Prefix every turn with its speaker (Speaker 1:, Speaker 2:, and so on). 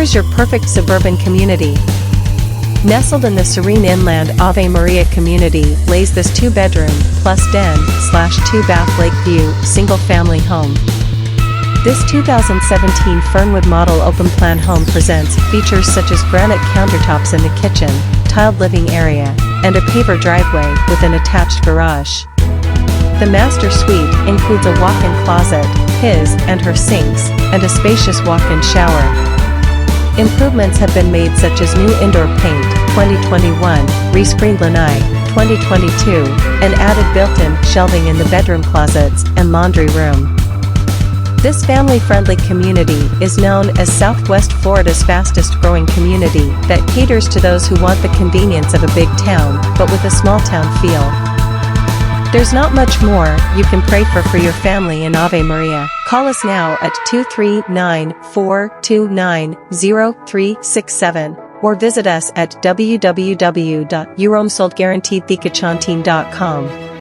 Speaker 1: Here's your perfect suburban community. Nestled in the serene inland Ave Maria community lays this 2-bedroom, plus den/2-bath Lakeview, single-family home. This 2017 Fernwood model open-plan home presents features such as granite countertops in the kitchen, tiled living area, and a paver driveway with an attached garage. The master suite includes a walk-in closet, his and her sinks, and a spacious walk-in shower. Improvements have been made such as new indoor paint, 2021, rescreened lanai, 2022, and added built-in shelving in the bedroom closets and laundry room. This family-friendly community is known as Southwest Florida's fastest-growing community that caters to those who want the convenience of a big town, but with a small-town feel. There's not much more you can pray for your family in Ave Maria. Call us now at 239-429-0367 or visit us at www.uromsoldguaranteedthecachonteam.com.